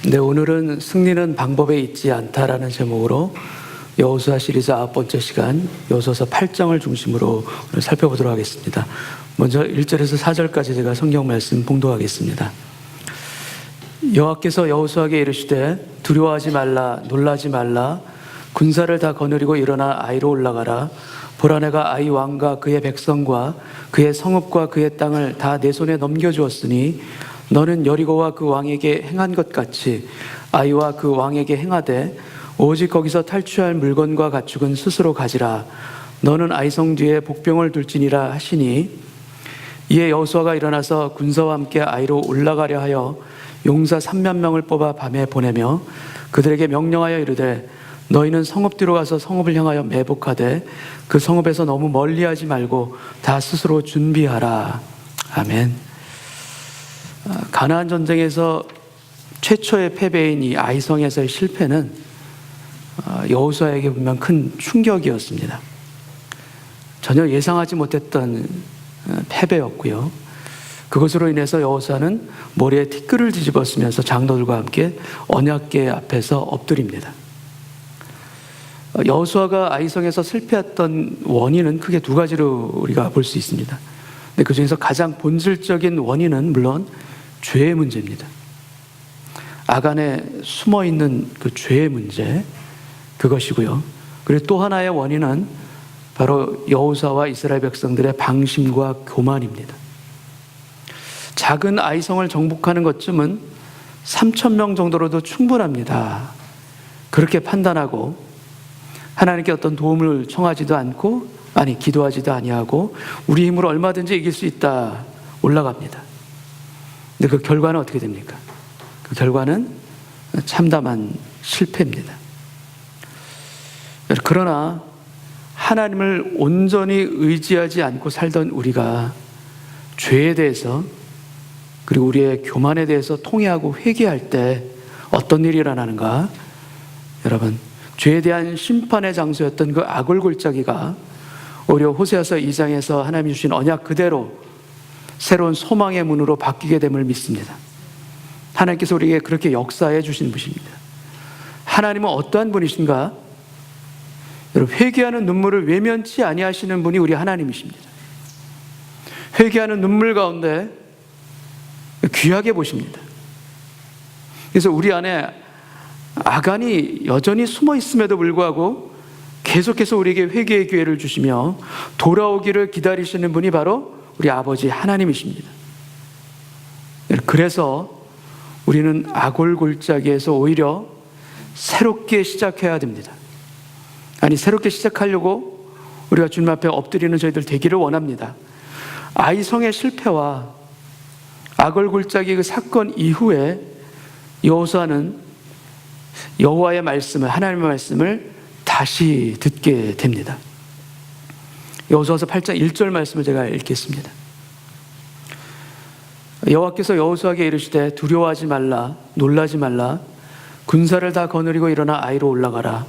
네, 오늘은 승리는 방법에 있지 않다라는 제목으로 여호수아 시리즈 9번째 시간 여호수아서 8장을 중심으로 오늘 살펴보도록 하겠습니다. 먼저 1절에서 4절까지 제가 성경 말씀 봉독하겠습니다. 여호와께서 여호수아에게 이르시되 두려워하지 말라, 놀라지 말라. 군사를 다 거느리고 일어나 아이로 올라가라. 보라, 내가 아이 왕과 그의 백성과 그의 성읍과 그의 땅을 다 내 손에 넘겨주었으니 너는 여리고와 그 왕에게 행한 것 같이 아이와 그 왕에게 행하되 오직 거기서 탈취할 물건과 가축은 스스로 가지라. 너는 아이성 뒤에 복병을 둘지니라 하시니, 이에 여호수아가 일어나서 군사와 함께 아이로 올라가려 하여 용사 3만 명을 뽑아 밤에 보내며 그들에게 명령하여 이르되 너희는 성읍 뒤로 가서 성읍을 향하여 매복하되 그 성읍에서 너무 멀리하지 말고 다 스스로 준비하라. 아멘. 가나안 전쟁에서 최초의 패배인 이 아이성에서의 실패는 여호수아에게 분명 큰 충격이었습니다. 전혀 예상하지 못했던 패배였고요. 그것으로 인해서 여호수아는 머리에 티끌을 뒤집어 쓰면서 장로들과 함께 언약궤 앞에서 엎드립니다. 여호수아가 아이성에서 실패했던 원인은 크게 두 가지로 우리가 볼 수 있습니다. 근데 그 중에서 가장 본질적인 원인은 물론 죄의 문제입니다. 악안에 숨어있는 그 죄의 문제, 그것이고요. 그리고 또 하나의 원인은 바로 여호수아와 이스라엘 백성들의 방심과 교만입니다. 작은 아이성을 정복하는 것쯤은 3,000명 정도로도 충분합니다. 그렇게 판단하고 하나님께 어떤 도움을 청하지도 않고, 기도하지도 아니하고 우리 힘으로 얼마든지 이길 수 있다 올라갑니다. 근데 그 결과는 어떻게 됩니까? 그 결과는 참담한 실패입니다. 그러나 하나님을 온전히 의지하지 않고 살던 우리가 죄에 대해서 그리고 우리의 교만에 대해서 통회하고 회개할 때 어떤 일이 일어나는가? 여러분, 죄에 대한 심판의 장소였던 그 악을 골짜기가 오히려 호세아서 2장에서 하나님이 주신 언약 그대로 새로운 소망의 문으로 바뀌게 됨을 믿습니다. 하나님께서 우리에게 그렇게 역사해 주신 분입니다. 하나님은 어떠한 분이신가? 여러분, 회개하는 눈물을 외면치 아니하시는 분이 우리 하나님이십니다. 회개하는 눈물 가운데 귀하게 보십니다. 그래서 우리 안에 악안이 여전히 숨어 있음에도 불구하고 계속해서 우리에게 회개의 기회를 주시며 돌아오기를 기다리시는 분이 바로 우리 아버지 하나님이십니다. 그래서 우리는 악을 골짜기에서 오히려 새롭게 시작해야 됩니다. 새롭게 시작하려고 우리가 주님 앞에 엎드리는 저희들 되기를 원합니다. 아이성의 실패와 악을 골짜기 그 사건 이후에 여호수아는 여호와의 말씀을, 하나님의 말씀을 다시 듣게 됩니다. 여호수아서 8장 1절 말씀을 제가 읽겠습니다. 여호와께서 여호수아에게 이르시되 두려워하지 말라, 놀라지 말라. 군사를 다 거느리고 일어나 아이로 올라가라.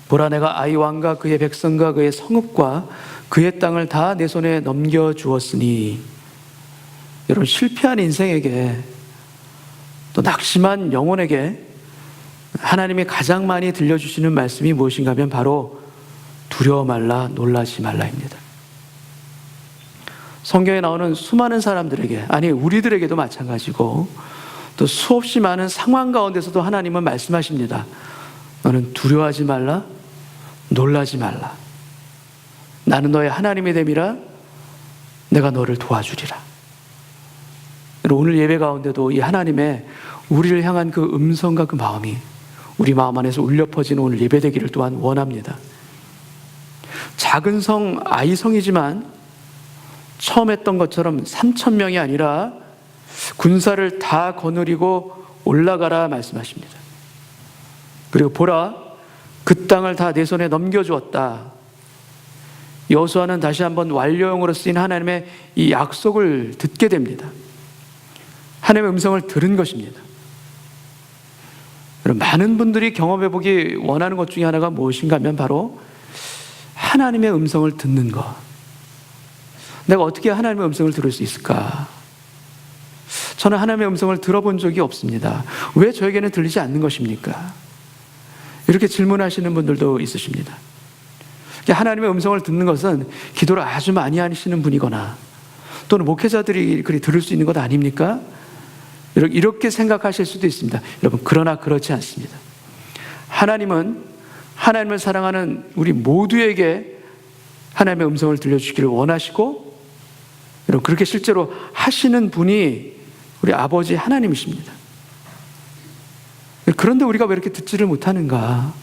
보라, 내가 아이 왕과 그의 백성과 그의 성읍과 그의 땅을 다 내 손에 넘겨주었으니. 여러분, 실패한 인생에게 또 낙심한 영혼에게 하나님이 가장 많이 들려주시는 말씀이 무엇인가 하면 바로 두려워 말라, 놀라지 말라입니다. 성경에 나오는 수많은 사람들에게, 우리들에게도 마찬가지고 또 수없이 많은 상황 가운데서도 하나님은 말씀하십니다. 너는 두려워하지 말라, 놀라지 말라. 나는 너의 하나님이 됨이라. 내가 너를 도와주리라. 오늘 예배 가운데도 이 하나님의 우리를 향한 그 음성과 그 마음이 우리 마음 안에서 울려 퍼지는 오늘 예배 되기를 또한 원합니다. 작은 성 아이성이지만 처음 했던 것처럼 3,000명이 아니라 군사를 다 거느리고 올라가라 말씀하십니다. 그리고 보라, 그 땅을 다 내 손에 넘겨주었다. 여호수아는 다시 한번 완료형으로 쓰인 하나님의 이 약속을 듣게 됩니다. 하나님의 음성을 들은 것입니다. 많은 분들이 경험해보기 원하는 것 중에 하나가 무엇인가 하면 바로 하나님의 음성을 듣는 것. 내가 어떻게 하나님의 음성을 들을 수 있을까? 저는 하나님의 음성을 들어본 적이 없습니다. 왜 저에게는 들리지 않는 것입니까? 이렇게 질문하시는 분들도 있으십니다. 하나님의 음성을 듣는 것은 기도를 아주 많이 하시는 분이거나 또는 목회자들이 그리 들을 수 있는 것 아닙니까? 이렇게 생각하실 수도 있습니다. 여러분, 그러나 그렇지 않습니다. 하나님은 하나님을 사랑하는 우리 모두에게 하나님의 음성을 들려주기를 원하시고, 여러분, 그렇게 실제로 하시는 분이 우리 아버지 하나님이십니다. 그런데 우리가 왜 이렇게 듣지를 못하는가?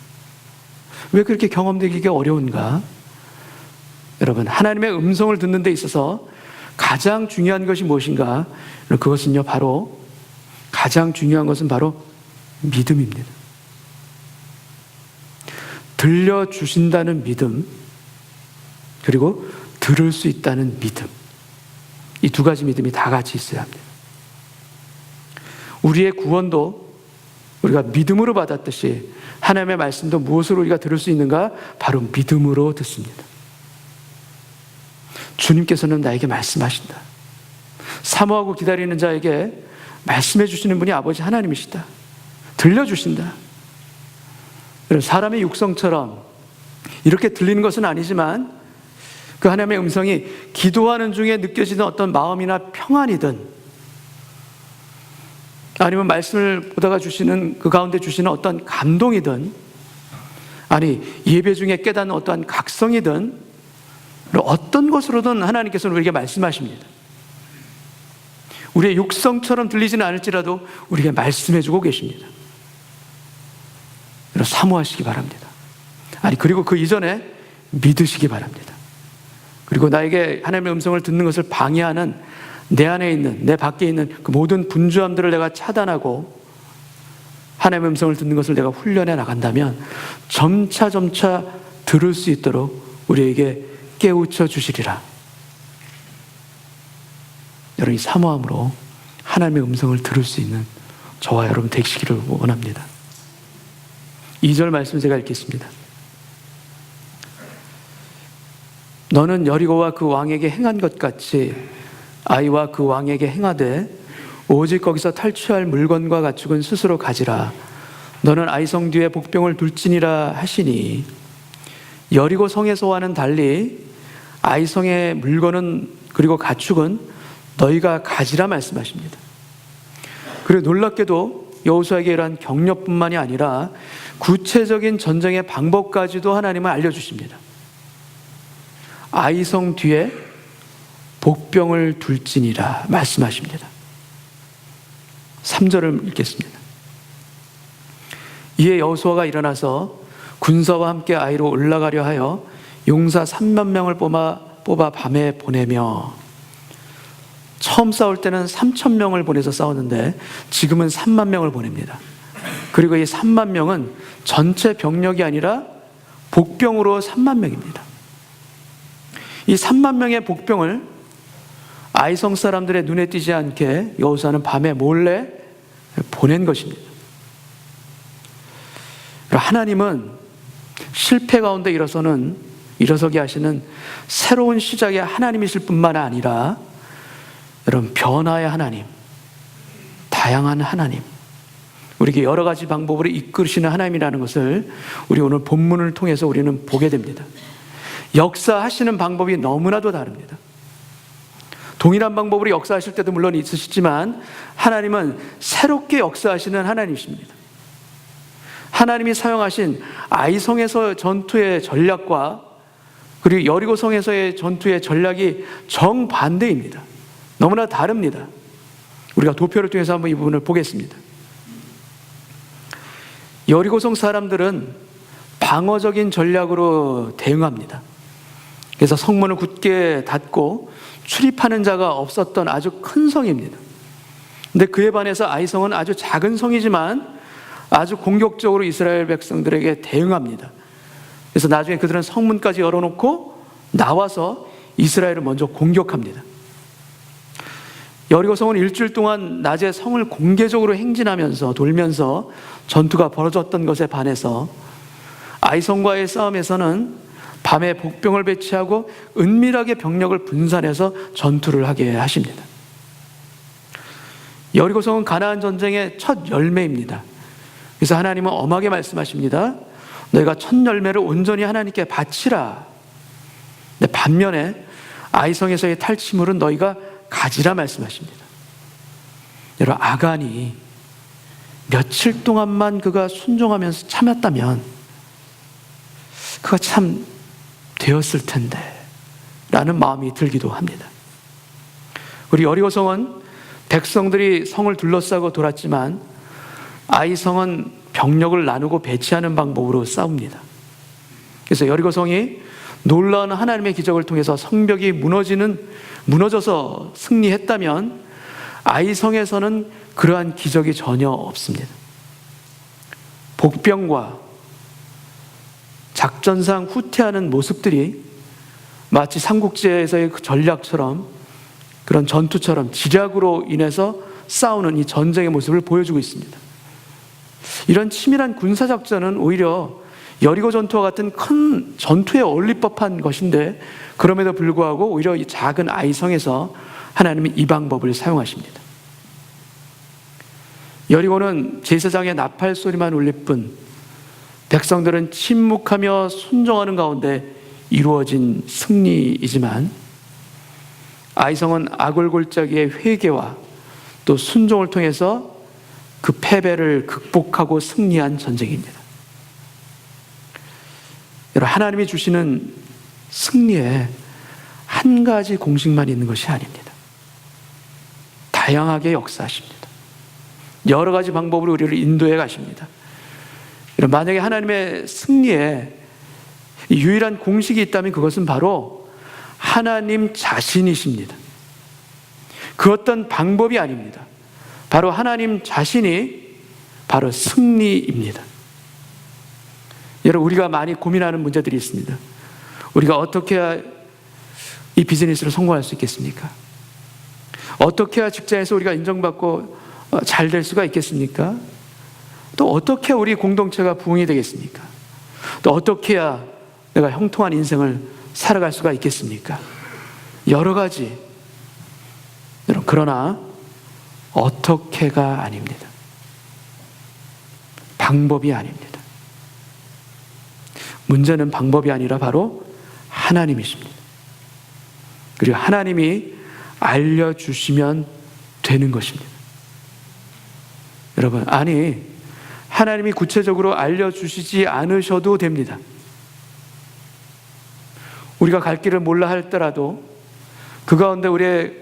왜 그렇게 경험되기가 어려운가? 여러분, 하나님의 음성을 듣는 데 있어서 가장 중요한 것이 무엇인가? 그것은요, 가장 중요한 것은 바로 믿음입니다. 들려주신다는 믿음, 그리고 들을 수 있다는 믿음. 이 두 가지 믿음이 다 같이 있어야 합니다. 우리의 구원도 우리가 믿음으로 받았듯이 하나님의 말씀도 무엇으로 우리가 들을 수 있는가? 바로 믿음으로 듣습니다. 주님께서는 나에게 말씀하신다. 사모하고 기다리는 자에게 말씀해 주시는 분이 아버지 하나님이시다. 들려주신다. 사람의 육성처럼 이렇게 들리는 것은 아니지만 그 하나님의 음성이 기도하는 중에 느껴지는 어떤 마음이나 평안이든 아니면 말씀을 보다가 주시는 그 가운데 주시는 어떤 감동이든 아니 예배 중에 깨닫는 어떠한 각성이든 어떤 것으로든 하나님께서는 우리에게 말씀하십니다. 우리의 육성처럼 들리지는 않을지라도 우리에게 말씀해주고 계십니다. 사모하시기 바랍니다. 아니 그리고 그 이전에 믿으시기 바랍니다. 그리고 나에게 하나님의 음성을 듣는 것을 방해하는 내 안에 있는, 내 밖에 있는 그 모든 분주함들을 내가 차단하고 하나님의 음성을 듣는 것을 내가 훈련해 나간다면 점차 들을 수 있도록 우리에게 깨우쳐 주시리라. 여러분이 사모함으로 하나님의 음성을 들을 수 있는 저와 여러분 되시기를 원합니다. 2절 말씀 제가 읽겠습니다. 너는 여리고와 그 왕에게 행한 것 같이 아이와 그 왕에게 행하되 오직 거기서 탈취할 물건과 가축은 스스로 가지라. 너는 아이성 뒤에 복병을 둘지니라 하시니, 여리고 성에서와는 달리 아이성의 물건은 그리고 가축은 너희가 가지라 말씀하십니다. 그리고 놀랍게도 여호수아에게 이러한 격려뿐만이 아니라 구체적인 전쟁의 방법까지도 하나님은 알려주십니다. 아이성 뒤에 복병을 둘지니라 말씀하십니다. 3절을 읽겠습니다. 이에 여호수아가 일어나서 군사와 함께 아이로 올라가려 하여 용사 3만 명을 뽑아 밤에 보내며, 처음 싸울 때는 3천 명을 보내서 싸웠는데 지금은 3만 명을 보냅니다. 그리고 이 3만 명은 전체 병력이 아니라 복병으로 3만 명입니다. 이 3만 명의 복병을 아이성 사람들의 눈에 띄지 않게 여호수아는 밤에 몰래 보낸 것입니다. 하나님은 실패 가운데 일어서게 하시는 새로운 시작의 하나님이실 뿐만 아니라 여러분 변화의 하나님, 다양한 하나님, 우리에게 여러 가지 방법으로 이끌으시는 하나님이라는 것을 우리 오늘 본문을 통해서 우리는 보게 됩니다. 역사하시는 방법이 너무나도 다릅니다. 동일한 방법으로 역사하실 때도 물론 있으시지만 하나님은 새롭게 역사하시는 하나님이십니다. 하나님이 사용하신 아이성에서 전투의 전략과 그리고 여리고성에서의 전투의 전략이 정반대입니다. 너무나 다릅니다. 우리가 도표를 통해서 한번 이 부분을 보겠습니다. 여리고성 사람들은 방어적인 전략으로 대응합니다. 그래서 성문을 굳게 닫고 출입하는 자가 없었던 아주 큰 성입니다. 근데 그에 반해서 아이성은 아주 작은 성이지만 아주 공격적으로 이스라엘 백성들에게 대응합니다. 그래서 나중에 그들은 성문까지 열어놓고 나와서 이스라엘을 먼저 공격합니다. 여리고성은 일주일 동안 낮에 성을 공개적으로 행진하면서 돌면서 전투가 벌어졌던 것에 반해서 아이성과의 싸움에서는 밤에 복병을 배치하고 은밀하게 병력을 분산해서 전투를 하게 하십니다. 여리고성은 가나안 전쟁의 첫 열매입니다. 그래서 하나님은 엄하게 말씀하십니다. 너희가 첫 열매를 온전히 하나님께 바치라. 근데 반면에 아이성에서의 탈취물은 너희가 가지라 말씀하십니다. 여러분, 아간이 며칠 동안만 그가 순종하면서 참았다면 그가 참 되었을 텐데 라는 마음이 들기도 합니다. 우리 여리고성은 백성들이 성을 둘러싸고 돌았지만 아이성은 병력을 나누고 배치하는 방법으로 싸웁니다. 그래서 여리고성이 놀라운 하나님의 기적을 통해서 성벽이 무너져서 승리했다면 아이성에서는 그러한 기적이 전혀 없습니다. 복병과 작전상 후퇴하는 모습들이 마치 삼국지에서의 그 전략처럼, 그런 전투처럼 지략으로 인해서 싸우는 이 전쟁의 모습을 보여주고 있습니다. 이런 치밀한 군사작전은 오히려 여리고 전투와 같은 큰 전투에 어울릴 법한 것인데, 그럼에도 불구하고 오히려 이 작은 아이성에서 하나님은 이 방법을 사용하십니다. 여리고는 제사장의 나팔 소리만 울릴 뿐 백성들은 침묵하며 순종하는 가운데 이루어진 승리이지만, 아이성은 아골골짜기의 회개와 또 순종을 통해서 그 패배를 극복하고 승리한 전쟁입니다. 여러분, 하나님이 주시는 승리에 한 가지 공식만 있는 것이 아닙니다. 다양하게 역사하십니다. 여러 가지 방법으로 우리를 인도해 가십니다. 만약에 하나님의 승리에 유일한 공식이 있다면 그것은 바로 하나님 자신이십니다. 그 어떤 방법이 아닙니다. 바로 하나님 자신이 바로 승리입니다. 여러분, 우리가 많이 고민하는 문제들이 있습니다. 우리가 어떻게 해야 이 비즈니스를 성공할 수 있겠습니까? 어떻게 해야 직장에서 우리가 인정받고 잘 될 수가 있겠습니까? 또 어떻게 해야 우리 공동체가 부흥이 되겠습니까? 또 어떻게 해야 내가 형통한 인생을 살아갈 수가 있겠습니까? 여러 가지. 여러분, 그러나 어떻게가 아닙니다. 방법이 아닙니다. 문제는 방법이 아니라 바로 하나님이십니다. 그리고 하나님이 알려주시면 되는 것입니다. 여러분, 아니, 하나님이 구체적으로 알려주시지 않으셔도 됩니다. 우리가 갈 길을 몰라 할더라도 그 가운데 우리의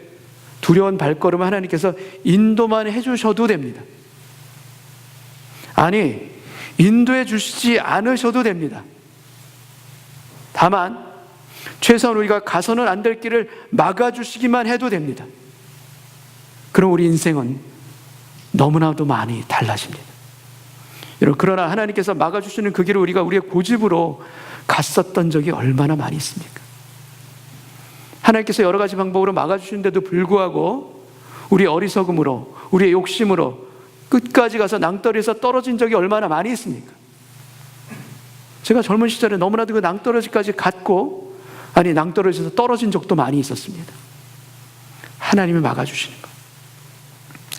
두려운 발걸음을 하나님께서 인도만 해주셔도 됩니다. 아니, 인도해 주시지 않으셔도 됩니다. 다만 최소한 우리가 가서는 안 될 길을 막아주시기만 해도 됩니다. 그럼 우리 인생은 너무나도 많이 달라집니다. 여러분, 그러나 하나님께서 막아주시는 그 길을 우리가 우리의 고집으로 갔었던 적이 얼마나 많이 있습니까? 하나님께서 여러 가지 방법으로 막아주시는데도 불구하고 우리의 어리석음으로, 우리의 욕심으로 끝까지 가서 낭떠러지에서 떨어진 적이 얼마나 많이 있습니까? 제가 젊은 시절에 너무나도 그 낭떠러지까지 갔고, 아니, 낭떠러지에서 떨어진 적도 많이 있었습니다. 하나님이 막아주시는 것,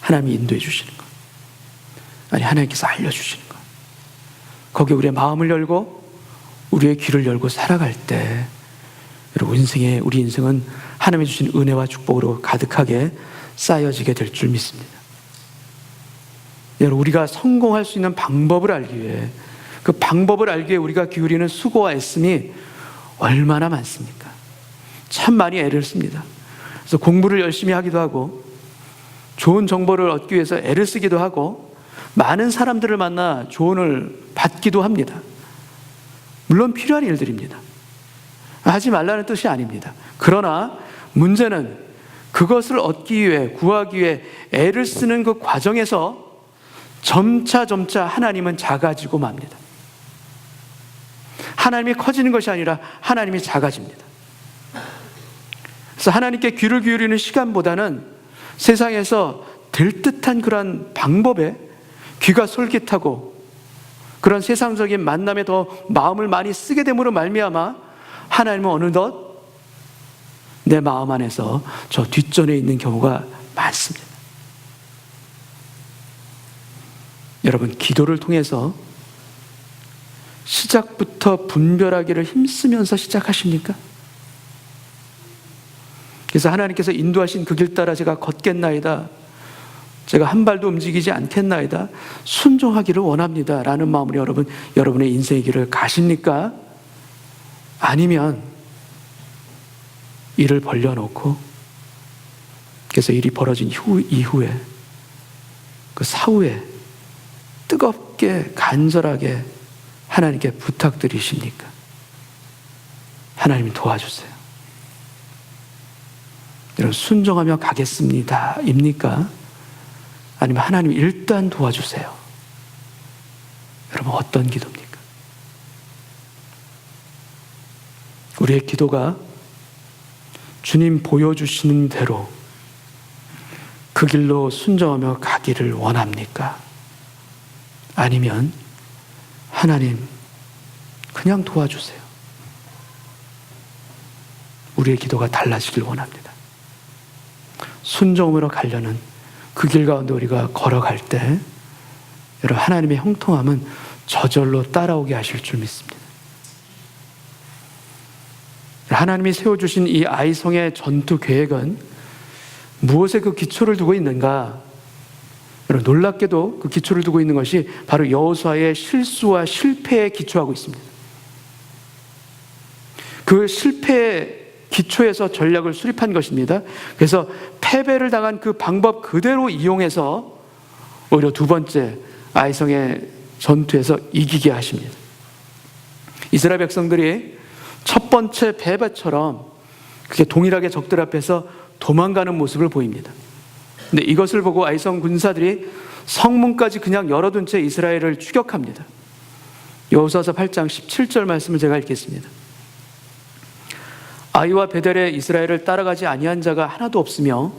하나님이 인도해 주시는 것, 아니, 하나님께서 알려주시는 것, 거기에 우리의 마음을 열고 우리의 귀를 열고 살아갈 때 여러분, 우리 인생은 하나님이 주신 은혜와 축복으로 가득하게 쌓여지게 될 줄 믿습니다. 여러분, 우리가 성공할 수 있는 방법을 알기 위해, 그 방법을 알기 위해 우리가 기울이는 수고와 애씀이 얼마나 많습니까? 참 많이 애를 씁니다. 그래서 공부를 열심히 하기도 하고, 좋은 정보를 얻기 위해서 애를 쓰기도 하고, 많은 사람들을 만나 조언을 받기도 합니다. 물론 필요한 일들입니다. 하지 말라는 뜻이 아닙니다. 그러나 문제는 그것을 얻기 위해, 구하기 위해 애를 쓰는 그 과정에서 점차 하나님은 작아지고 맙니다. 하나님이 커지는 것이 아니라 하나님이 작아집니다. 그래서 하나님께 귀를 기울이는 시간보다는 세상에서 될 듯한 그런 방법에 귀가 솔깃하고, 그런 세상적인 만남에 더 마음을 많이 쓰게 됨으로 말미암아 하나님은 어느덧 내 마음 안에서 저 뒷전에 있는 경우가 많습니다. 여러분, 기도를 통해서 시작부터 분별하기를 힘쓰면서 시작하십니까? 그래서 하나님께서 인도하신 그 길 따라 제가 걷겠나이다, 제가 한 발도 움직이지 않겠나이다, 순종하기를 원합니다 라는 마음으로 여러분의 인생의 길을 가십니까? 아니면 일을 벌려놓고, 그래서 일이 벌어진 이후에 그 사후에 뜨겁게 간절하게 하나님께 부탁드리십니까? 하나님이 도와주세요. 여러분, 순종하며 가겠습니다 입니까? 아니면 하나님 일단 도와주세요. 여러분, 어떤 기도입니까? 우리의 기도가 주님 보여주시는 대로 그 길로 순종하며 가기를 원합니까? 아니면 하나님 그냥 도와주세요. 우리의 기도가 달라지길 원합니다. 순종으로 가려는 그 길 가운데 우리가 걸어갈 때 여러분, 하나님의 형통함은 저절로 따라오게 하실 줄 믿습니다. 하나님이 세워주신 이 아이성의 전투 계획은 무엇에 그 기초를 두고 있는가? 여러분, 놀랍게도 그 기초를 두고 있는 것이 바로 여호수아의 실수와 실패에 기초하고 있습니다. 그 실패의 기초에서 전략을 수립한 것입니다. 그래서 패배를 당한 그 방법 그대로 이용해서 오히려 두 번째 아이성의 전투에서 이기게 하십니다. 이스라엘 백성들이 첫 번째 패배처럼 그게 동일하게 적들 앞에서 도망가는 모습을 보입니다. 근데 이것을 보고 아이성 군사들이 성문까지 그냥 열어둔 채 이스라엘을 추격합니다. 여호수아서 8장 17절 말씀을 제가 읽겠습니다. 아이와 베델에 이스라엘을 따라가지 아니한 자가 하나도 없으며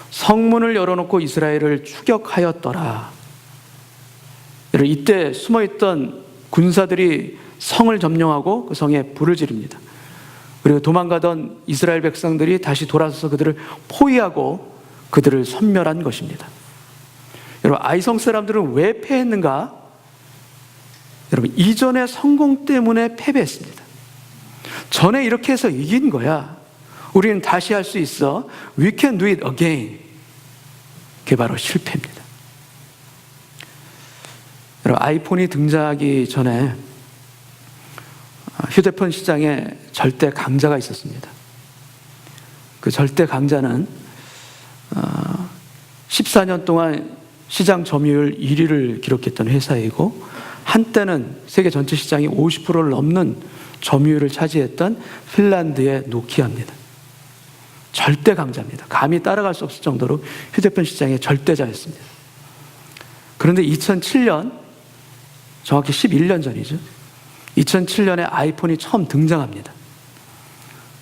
성문을 열어놓고 이스라엘을 추격하였더라. 이때 숨어있던 군사들이 성을 점령하고 그 성에 불을 지릅니다. 그리고 도망가던 이스라엘 백성들이 다시 돌아서서 그들을 포위하고 그들을 섬멸한 것입니다. 여러분, 아이성 사람들은 왜 패했는가? 여러분, 이전의 성공 때문에 패배했습니다. 전에 이렇게 해서 이긴 거야. 우리는 다시 할 수 있어. We can do it again. 그게 바로 실패입니다. 여러분, 아이폰이 등장하기 전에 휴대폰 시장에 절대 강자가 있었습니다. 그 절대 강자는 14년 동안 시장 점유율 1위를 기록했던 회사이고, 한때는 세계 전체 시장이 50%를 넘는 점유율을 차지했던 핀란드의 노키아입니다. 절대 강자입니다. 감히 따라갈 수 없을 정도로 휴대폰 시장의 절대자였습니다. 그런데 2007년, 정확히 11년 전이죠. 2007년에 아이폰이 처음 등장합니다.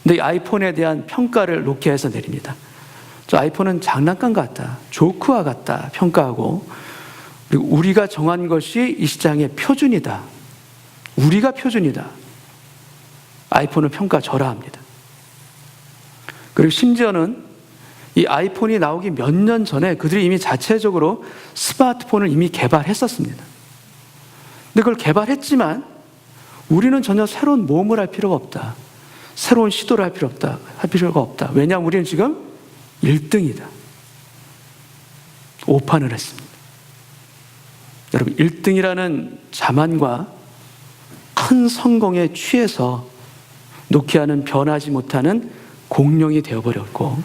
근데 이 아이폰에 대한 평가를 노키아에서 내립니다. 저 아이폰은 장난감 같다, 조크와 같다 평가하고, 그리고 우리가 정한 것이 이 시장의 표준이다, 우리가 표준이다, 아이폰을 평가절하합니다. 그리고 심지어는 이 아이폰이 나오기 몇 년 전에 그들이 이미 자체적으로 스마트폰을 이미 개발했었습니다. 근데 그걸 개발했지만 우리는 전혀 새로운 모험을 할 필요가 없다, 새로운 시도를 할 필요가 없다. 왜냐하면 우리는 지금 1등이다. 오판을 했습니다. 여러분, 1등이라는 자만과 큰 성공에 취해서 노키아는 변하지 못하는 공룡이 되어버렸고,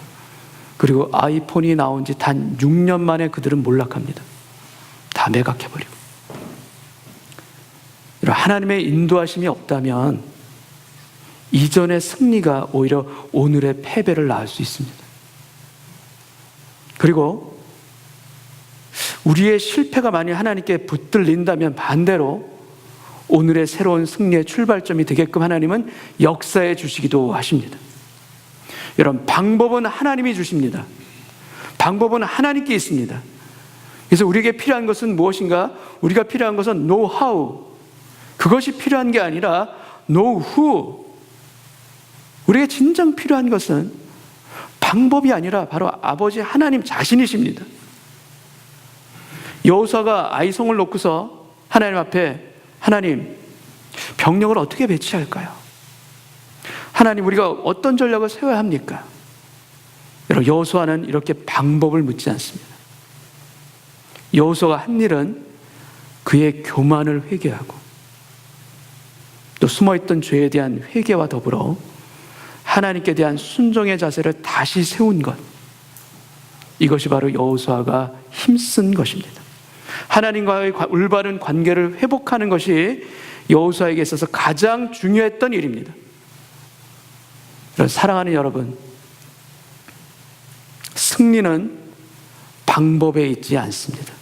그리고 아이폰이 나온 지 단 6년 만에 그들은 몰락합니다. 다 매각해버리고. 하나님의 인도하심이 없다면 이전의 승리가 오히려 오늘의 패배를 낳을 수 있습니다. 그리고 우리의 실패가 만약 하나님께 붙들린다면 반대로 오늘의 새로운 승리의 출발점이 되게끔 하나님은 역사해 주시기도 하십니다. 여러분, 방법은 하나님이 주십니다. 방법은 하나님께 있습니다. 그래서 우리에게 필요한 것은 무엇인가? 우리가 필요한 것은 노하우, 그것이 필요한 게 아니라 노후. 우리에게 진정 필요한 것은 방법이 아니라 바로 아버지 하나님 자신이십니다. 여호수아가 아이성을 놓고서 하나님 앞에, 하나님, 병력을 어떻게 배치할까요? 하나님, 우리가 어떤 전략을 세워야 합니까? 여러분, 여호수아는 이렇게 방법을 묻지 않습니다. 여호수아가 한 일은 그의 교만을 회개하고 또 숨어있던 죄에 대한 회개와 더불어 하나님께 대한 순종의 자세를 다시 세운 것, 이것이 바로 여호수아가 힘쓴 것입니다. 하나님과의 올바른 관계를 회복하는 것이 여호수아에게 있어서 가장 중요했던 일입니다. 사랑하는 여러분, 승리는 방법에 있지 않습니다.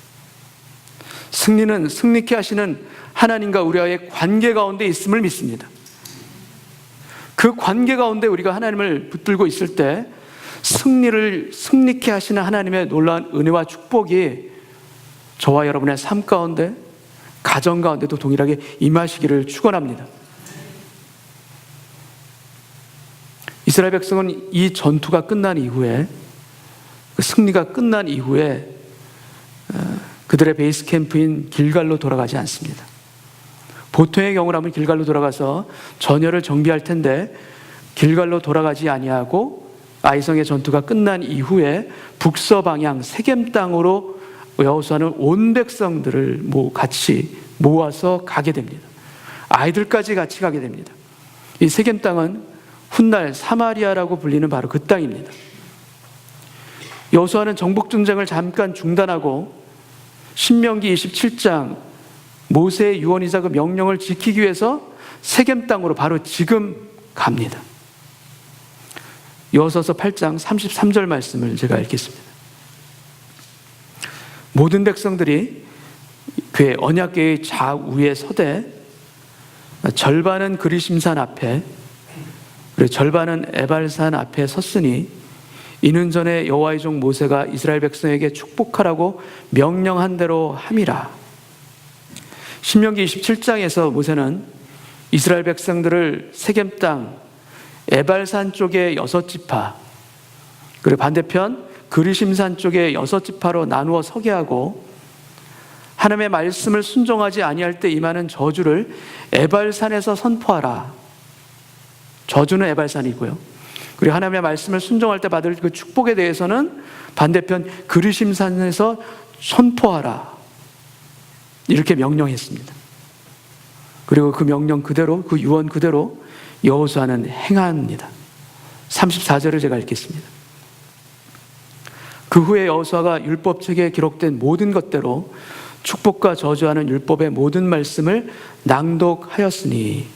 승리는 승리케 하시는 하나님과 우리와의 관계 가운데 있음을 믿습니다. 그 관계 가운데 우리가 하나님을 붙들고 있을 때 승리를 승리케 하시는 하나님의 놀라운 은혜와 축복이 저와 여러분의 삶 가운데, 가정 가운데도 동일하게 임하시기를 축원합니다. 이스라엘 백성은 이 전투가 끝난 이후에, 그 승리가 끝난 이후에 그들의 베이스 캠프인 길갈로 돌아가지 않습니다. 보통의 경우라면 길갈로 돌아가서 전열을 정비할 텐데 길갈로 돌아가지 아니하고 아이성의 전투가 끝난 이후에 북서 방향 세겜 땅으로 여호수아는 온 백성들을 같이 모아서 가게 됩니다. 아이들까지 같이 가게 됩니다. 이 세겜 땅은 훗날 사마리아라고 불리는 바로 그 땅입니다. 여호수아는 정복 전쟁을 잠깐 중단하고 신명기 27장 모세의 유언이자 그 명령을 지키기 위해서 세겜 땅으로 바로 지금 갑니다. 여호수아서 8장 33절 말씀을 제가 읽겠습니다. 모든 백성들이 그의 언약궤의 좌우에 서되 절반은 그리심산 앞에 그리고 절반은 에발산 앞에 섰으니 이는 전에 여호와의 종 모세가 이스라엘 백성에게 축복하라고 명령한 대로 함이라. 신명기 27장에서 모세는 이스라엘 백성들을 세겜 땅 에발산 쪽에 6지파 그리고 반대편 그리심산 쪽에 6지파로 나누어 서게 하고 하나님의 말씀을 순종하지 아니할 때 임하는 저주를 에발산에서 선포하라. 저주는 에발산이고요. 그리고 하나님의 말씀을 순종할 때 받을 그 축복에 대해서는 반대편 그리심산에서 선포하라. 이렇게 명령했습니다. 그리고 그 명령 그대로, 그 유언 그대로 여호수아는 행합니다. 34절을 제가 읽겠습니다. 그 후에 여호수아가 율법책에 기록된 모든 것대로 축복과 저주하는 율법의 모든 말씀을 낭독하였으니,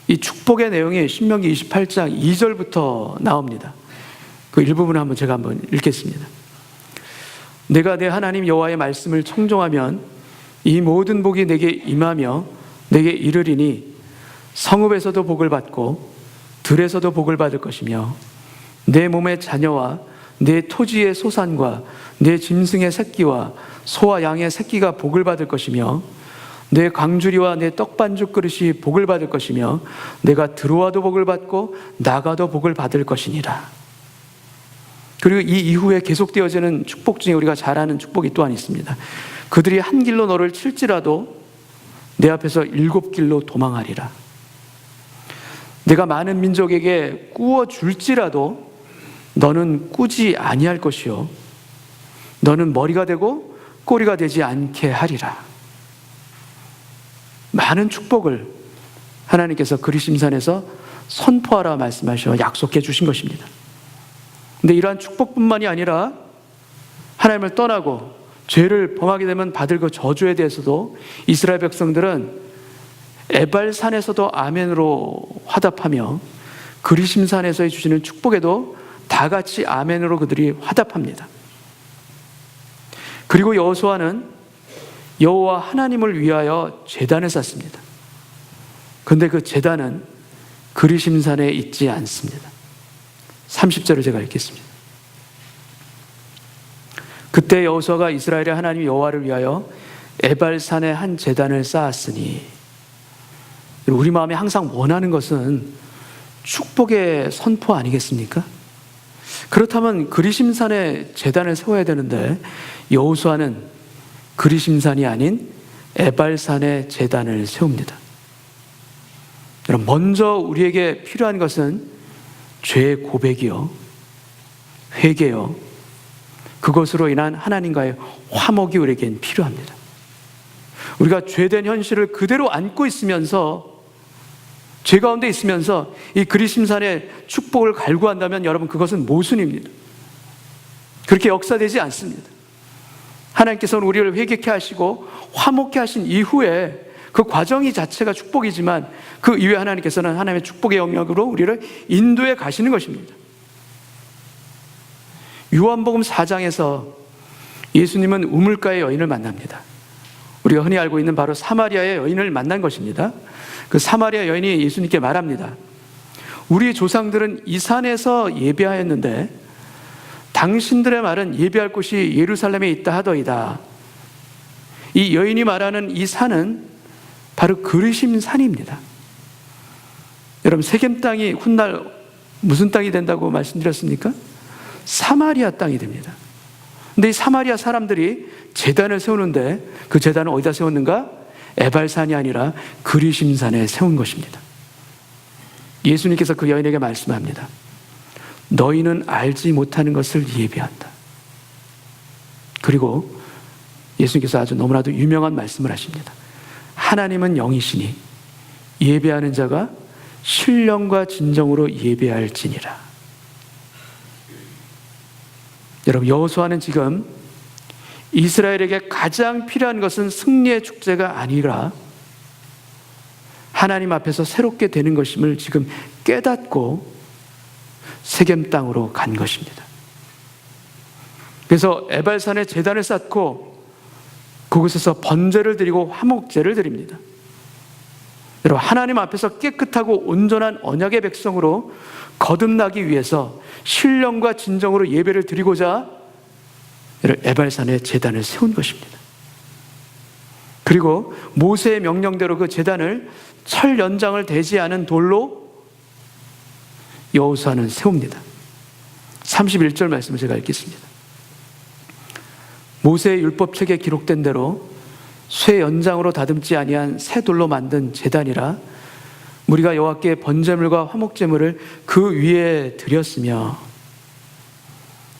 이 축복의 내용이 신명기 28장 2절부터 나옵니다. 그 일부분을 제가 한번 읽겠습니다. 내가 내 하나님 여호와의 말씀을 청종하면 이 모든 복이 내게 임하며 내게 이르리니 성읍에서도 복을 받고 들에서도 복을 받을 것이며 내 몸의 자녀와 내 토지의 소산과 내 짐승의 새끼와 소와 양의 새끼가 복을 받을 것이며 내 광주리와 내 떡반죽 그릇이 복을 받을 것이며 내가 들어와도 복을 받고 나가도 복을 받을 것이니라. 그리고 이 이후에 계속되어지는 축복 중에 우리가 잘 아는 축복이 또한 있습니다. 그들이 한 길로 너를 칠지라도 내 앞에서 7길로 도망하리라. 내가 많은 민족에게 꾸어 줄지라도 너는 꾸지 아니할 것이요 너는 머리가 되고 꼬리가 되지 않게 하리라. 많은 축복을 하나님께서 그리심산에서 선포하라 말씀하셔 약속해 주신 것입니다. 근데 이러한 축복뿐만이 아니라 하나님을 떠나고 죄를 범하게 되면 받을 그 저주에 대해서도 이스라엘 백성들은 에발산에서도 아멘으로 화답하며 그리심산에서 주시는 축복에도 다 같이 아멘으로 그들이 화답합니다. 그리고 여호수아는 여호와 하나님을 위하여 제단을 쌓습니다. 그런데 그 제단은 그리심산에 있지 않습니다. 30절을 제가 읽겠습니다. 그때 여호수아가 이스라엘의 하나님 여호와를 위하여 에발산에 한 제단을 쌓았으니, 우리 마음에 항상 원하는 것은 축복의 선포 아니겠습니까? 그렇다면 그리심산에 제단을 세워야 되는데 여호수아는 그리심산이 아닌 에발산의 제단을 세웁니다. 여러분, 먼저 우리에게 필요한 것은 죄의 고백이요, 회개요, 그것으로 인한 하나님과의 화목이 우리에겐 필요합니다. 우리가 죄된 현실을 그대로 안고 있으면서, 죄 가운데 있으면서 이 그리심산의 축복을 갈구한다면 여러분, 그것은 모순입니다. 그렇게 역사되지 않습니다. 하나님께서는 우리를 회개케 하시고 화목케 하신 이후에 그 과정이 자체가 축복이지만 그 이후에 하나님께서는 하나님의 축복의 영역으로 우리를 인도해 가시는 것입니다. 요한복음 4장에서 예수님은 우물가의 여인을 만납니다. 우리가 흔히 알고 있는 바로 사마리아의 여인을 만난 것입니다. 그 사마리아 여인이 예수님께 말합니다. 우리 조상들은 이 산에서 예배하였는데 당신들의 말은 예배할 곳이 예루살렘에 있다 하더이다. 이 여인이 말하는 이 산은 바로 그리심 산입니다. 여러분, 세겜 땅이 훗날 무슨 땅이 된다고 말씀드렸습니까? 사마리아 땅이 됩니다. 근데 이 사마리아 사람들이 제단을 세우는데 그 제단을 어디다 세웠는가? 에발산이 아니라 그리심산에 세운 것입니다. 예수님께서 그 여인에게 말씀합니다. 너희는 알지 못하는 것을 예배한다. 그리고 예수님께서 아주 너무나도 유명한 말씀을 하십니다. 하나님은 영이시니 예배하는 자가 신령과 진정으로 예배할지니라. 여러분, 여호수아는 지금 이스라엘에게 가장 필요한 것은 승리의 축제가 아니라 하나님 앞에서 새롭게 되는 것임을 지금 깨닫고 세겜 땅으로 간 것입니다. 그래서 에발산에 제단을 쌓고 그곳에서 번제를 드리고 화목제를 드립니다. 여러분, 하나님 앞에서 깨끗하고 온전한 언약의 백성으로 거듭나기 위해서 신령과 진정으로 예배를 드리고자 에발산에 제단을 세운 것입니다. 그리고 모세의 명령대로 그 제단을 철 연장을 대지 않은 돌로 여호수아는 세웁니다. 31절 말씀을 제가 읽겠습니다. 모세의 율법책에 기록된 대로 쇠 연장으로 다듬지 아니한 새 돌로 만든 제단이라 우리가 여호와께 번제물과 화목제물을 그 위에 드렸으며,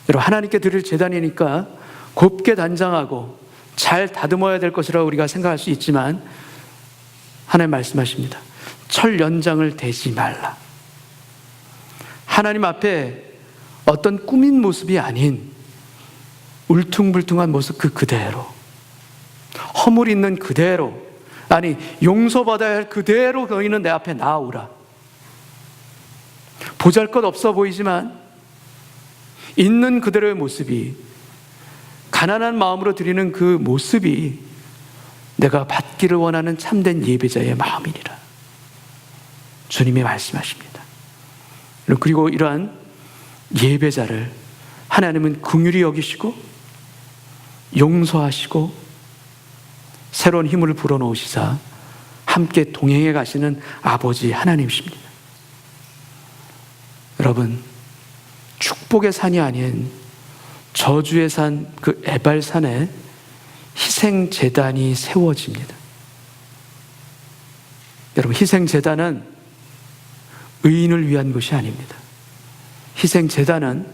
여러분, 하나님께 드릴 제단이니까 곱게 단장하고 잘 다듬어야 될 것이라고 우리가 생각할 수 있지만 하나님 말씀하십니다. 철 연장을 대지 말라. 하나님 앞에 어떤 꾸민 모습이 아닌 울퉁불퉁한 모습 그대로, 허물 있는 그대로, 아니 용서받아야 할 그대로 너희는 내 앞에 나오라. 보잘것없어 보이지만 있는 그대로의 모습이, 가난한 마음으로 드리는 그 모습이 내가 받기를 원하는 참된 예배자의 마음이니라. 주님이 말씀하십니다. 그리고 이러한 예배자를 하나님은 긍휼히 여기시고 용서하시고 새로운 힘을 불어넣으시사 함께 동행해 가시는 아버지 하나님이십니다. 여러분, 축복의 산이 아닌 저주의 산, 그 에발산에 희생제단이 세워집니다. 여러분, 희생제단은 의인을 위한 것이 아닙니다. 희생제단은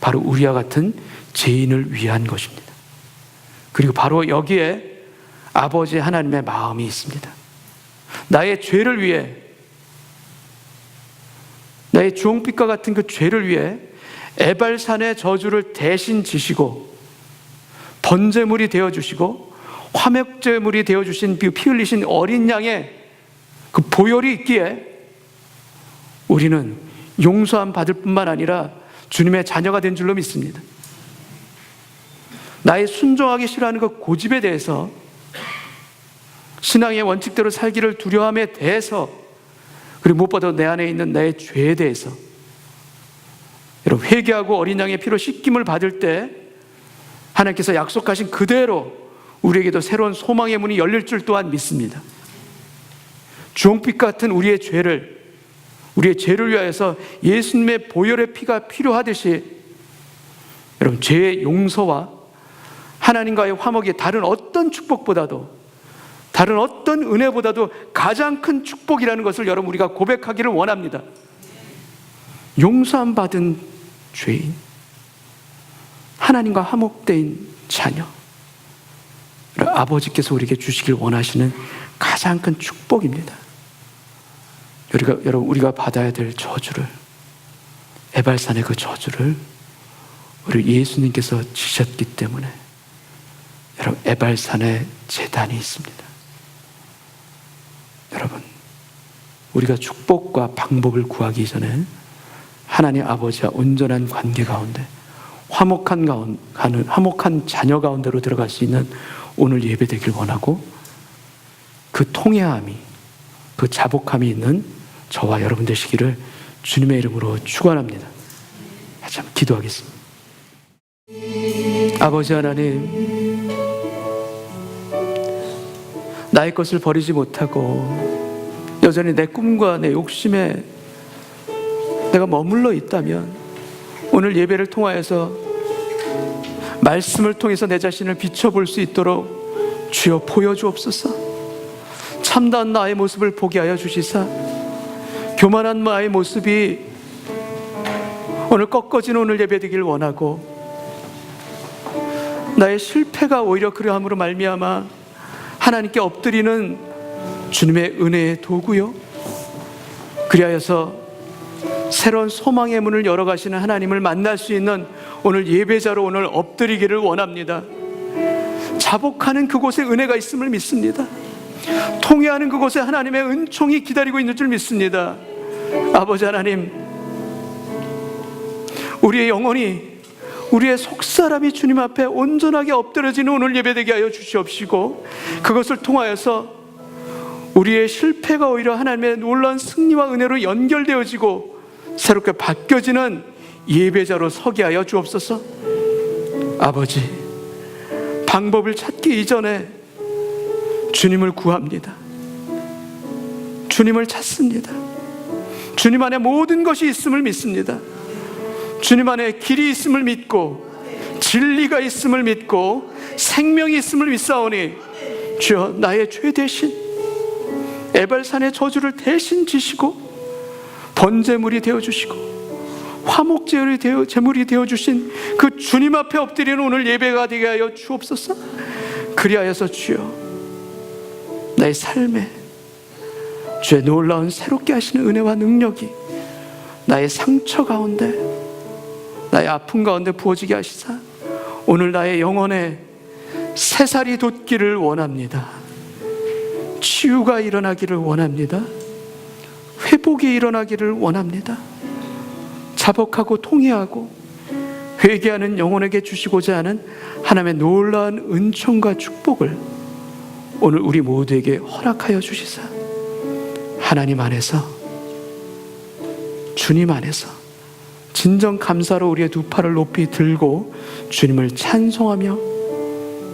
바로 우리와 같은 죄인을 위한 것입니다. 그리고 바로 여기에 아버지 하나님의 마음이 있습니다. 나의 죄를 위해, 나의 주홍빛과 같은 그 죄를 위해 에발산의 저주를 대신 지시고 번제물이 되어주시고 화목제물이 되어주신 그 피 흘리신 어린 양의 그 보혈이 있기에 우리는 용서함 받을 뿐만 아니라 주님의 자녀가 된 줄로 믿습니다. 나의 순종하기 싫어하는 그 고집에 대해서, 신앙의 원칙대로 살기를 두려움에 대해서, 그리고 무엇보다 내 안에 있는 나의 죄에 대해서 여러분, 회개하고 어린 양의 피로 씻김을 받을 때 하나님께서 약속하신 그대로 우리에게도 새로운 소망의 문이 열릴 줄 또한 믿습니다. 주홍빛 같은 우리의 죄를 위하여서 예수님의 보혈의 피가 필요하듯이 여러분, 죄의 용서와 하나님과의 화목이 다른 어떤 축복보다도, 다른 어떤 은혜보다도 가장 큰 축복이라는 것을 여러분 우리가 고백하기를 원합니다. 용서함 받은 죄인, 하나님과 화목된 자녀, 아버지께서 우리에게 주시길 원하시는 가장 큰 축복입니다. 여러분 우리가 받아야 될 저주를, 에발산의 그 저주를 우리 예수님께서 지셨기 때문에 여러분 에발산의 제단이 있습니다. 여러분 우리가 축복과 방법을 구하기 전에 하나님 아버지와 온전한 관계 가운데 화목한 자녀 가운데로 들어갈 수 있는 오늘 예배 되길 원하고, 그 통회함이, 그 자복함이 있는 저와 여러분 되시기를 주님의 이름으로 축원합니다. 다시 한번 기도하겠습니다. 아버지 하나님, 나의 것을 버리지 못하고 여전히 내 꿈과 내 욕심에 내가 머물러 있다면 오늘 예배를 통하여서 말씀을 통해서 내 자신을 비춰볼 수 있도록 주여 보여주옵소서. 참다한 나의 모습을 보게 하여 주시사 교만한 나의 모습이 오늘 꺾어진 오늘 예배 되길 원하고, 나의 실패가 오히려 그러함으로 말미암아 하나님께 엎드리는 주님의 은혜의 도구요, 그리하여서 새로운 소망의 문을 열어가시는 하나님을 만날 수 있는 오늘 예배자로 오늘 엎드리기를 원합니다. 자복하는 그곳에 은혜가 있음을 믿습니다. 통회하는 그곳에 하나님의 은총이 기다리고 있는 줄 믿습니다. 아버지 하나님, 우리의 영혼이, 우리의 속사람이 주님 앞에 온전하게 엎드려지는 오늘 예배되게 하여 주시옵시고, 그것을 통하여서 우리의 실패가 오히려 하나님의 놀라운 승리와 은혜로 연결되어지고 새롭게 바뀌어지는 예배자로 서게 하여 주옵소서. 아버지, 방법을 찾기 이전에 주님을 구합니다. 주님을 찾습니다. 주님 안에 모든 것이 있음을 믿습니다. 주님 안에 길이 있음을 믿고 진리가 있음을 믿고 생명이 있음을 믿사오니 주여, 나의 죄 대신 에발산의 저주를 대신 지시고 번제물이 되어주시고 화목제물이 되어주신 그 주님 앞에 엎드리는 오늘 예배가 되게 하여 주옵소서. 그리하여서 주여, 나의 삶에 주의 놀라운 새롭게 하시는 은혜와 능력이 나의 상처 가운데, 나의 아픔 가운데 부어지게 하시사 오늘 나의 영혼에 새살이 돋기를 원합니다. 치유가 일어나기를 원합니다. 회복이 일어나기를 원합니다. 자복하고 통회하고 회개하는 영혼에게 주시고자 하는 하나님의 놀라운 은총과 축복을 오늘 우리 모두에게 허락하여 주시사 하나님 안에서, 주님 안에서 진정 감사로 우리의 두 팔을 높이 들고 주님을 찬송하며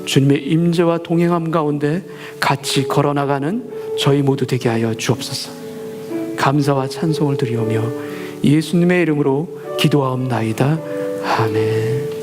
주님의 임재와 동행함 가운데 같이 걸어나가는 저희 모두 되게 하여 주옵소서. 감사와 찬송을 드리오며 예수님의 이름으로 기도하옵나이다. 아멘.